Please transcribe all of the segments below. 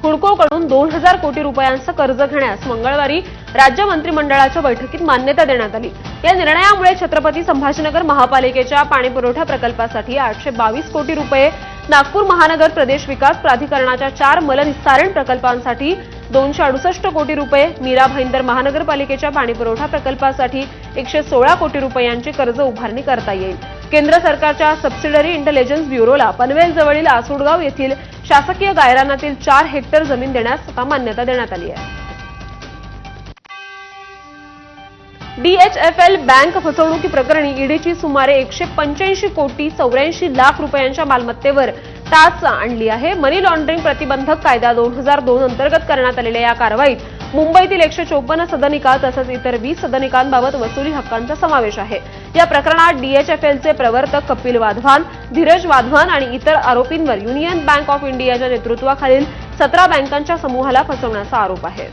हुडकोकडून 2000 कोटी रुपयांचं कर्ज घेण्यास मंगळवारी राज्य मंत्रिमंडळाच्या बैठकीत मान्यता देण्यात आली। या निर्णयामुळे छत्रपती संभाजीनगर महापालिकेच्या पाणीपुरवठा प्रकल्पासाठी 822 कोटी रुपये, नागपूर महानगर प्रदेश विकास प्राधिकरणाच्या 4 मलनिस्सारण प्रकल्पांसाठी 268 कोटी रुपये, मीरा भाईंदर महानगरपालिकेच्या पाणीपुरवठा प्रकल्पासाठी 116 कोटी रुपयांची कर्ज उभारणी करता येईल। केंद्र सरकारच्या सबसिडरी इंटेलिजन्स ब्युरोला पनवेल जवळील आसुडगाव येथील शासकीय गायरानातील 4 हेक्टर जमीन देण्यास आता मान्यता देण्यात आली आहे। DHFL बँक फसवणुकीप्रकरणी ईडीची सुमारे 185 कोटी 84 लाख रुपयांच्या मालमत्तेवर टाच आणली आहे। मनी लॉन्ड्रिंग प्रतिबंधक कायदा 2002 अंतर्गत करण्यात आलेल्या या कारवाईत मुंबईतील 154 सदनिका तसंच इतर 20 सदनिकांबाबत वसुली हक्कांचा समावेश आहे। या प्रकरणात DHFLचे प्रवर्तक कपिल वाधवान, धीरज वाधवान आणि इतर आरोपींवर युनियन बँक ऑफ इंडियाच्या नेतृत्वाखालील 17 बँकांच्या समूहाला फसवण्याचा आरोप आहे।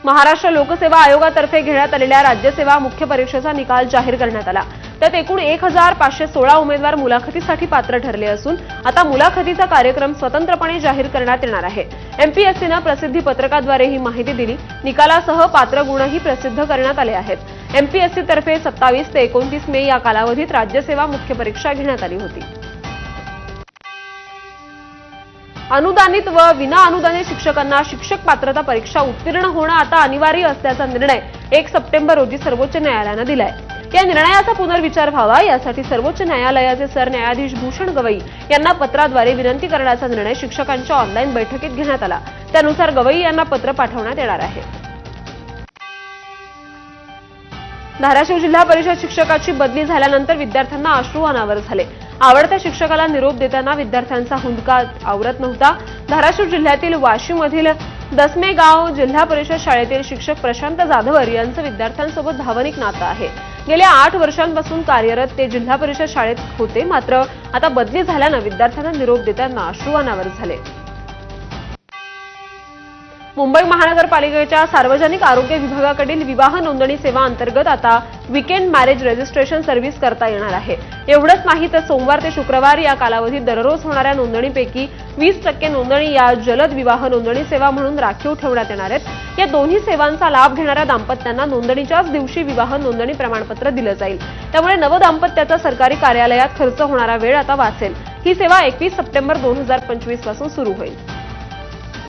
महाराष्ट्र लोकसेवा आयोगातर्फे घेण्यात आलेल्या राज्यसेवा मुख्य परीक्षेचा निकाल जाहीर करण्यात आला। त्यात एकूण 1516 उमेदवार मुलाखतीसाठी पात्र ठरले असून आता मुलाखतीचा कार्यक्रम स्वतंत्रपणे जाहीर करण्यात येणार आहे। एमपीएससीने प्रसिद्धी पत्रकाद्वारे ही माहिती दिली। निकालासह पात्र गुणही प्रसिद्ध करण्यात आले आहेत। एमपीएससीतर्फे 27 ते 29 मे या कालावधीत राज्यसेवा मुख्य परीक्षा घेण्यात आली होती। अनुदानित व विनाअनुदानित शिक्षकांना शिक्षक पात्रता परीक्षा उत्तीर्ण होणं आता अनिवार्य असल्याचा निर्णय 1 सप्टेंबर रोजी सर्वोच्च न्यायालयाने दिलाय। या निर्णयाचा पुनर्विचार व्हावा यासाठी सर्वोच्च न्यायालयाचे सरन्यायाधीश भूषण गवई यांना पत्राद्वारे विनंती करण्याचा निर्णय शिक्षकांच्या ऑनलाईन बैठकीत घेण्यात आला। त्यानुसार गवई यांना पत्र पाठवण्यात येणार आहे। धाराशिव जिल्हा परिषद शिक्षकाची बदली झाल्यानंतर विद्यार्थ्यांना अश्रू अनावर झाले। आवडत्या शिक्षकाला निरोप देताना विद्यार्थ्यांचा हुंदका आवरत नव्हता। धाराशिव जिल्ह्यातील वाशीमधील दसमेगाव जिल्हा परिषद शाळेतील शिक्षक प्रशांत जाधवर यांचं विद्यार्थ्यांसोबत भावनिक नातं आहे। गेल्या 8 वर्षांपासून कार्यरत ते जिल्हा परिषद शाळेत होते, मात्र आता बदली झाल्यानं विद्यार्थ्यांना निरोप देताना अश्रू अनावर झाले। मुंबई महानगरपालिकेच्या सार्वजनिक आरोग्य विभागाकडील विवाह नोंदणी सेवा अंतर्गत आता वीकेंड मॅरेज रजिस्ट्रेशन सर्व्हिस करता येणार आहे। एवढंच नाही तर सोमवार ते शुक्रवार या कालावधीत दररोज होणाऱ्या नोंदणीपैकी 20% नोंदणी या जलद विवाह नोंदणी सेवा म्हणून राखीव ठेवण्यात येणार आहेत। या दोन्ही सेवांचा लाभ घेणाऱ्या दाम्पत्यांना नोंदणीच्याच दिवशी विवाह नोंदणी प्रमाणपत्र दिलं जाईल। त्यामुळे नवदाम्पत्याचा सरकारी कार्यालयात खर्च होणारा वेळ आता वाचेल। ही सेवा 21 सप्टेंबर 2025 पासून सुरू होईल।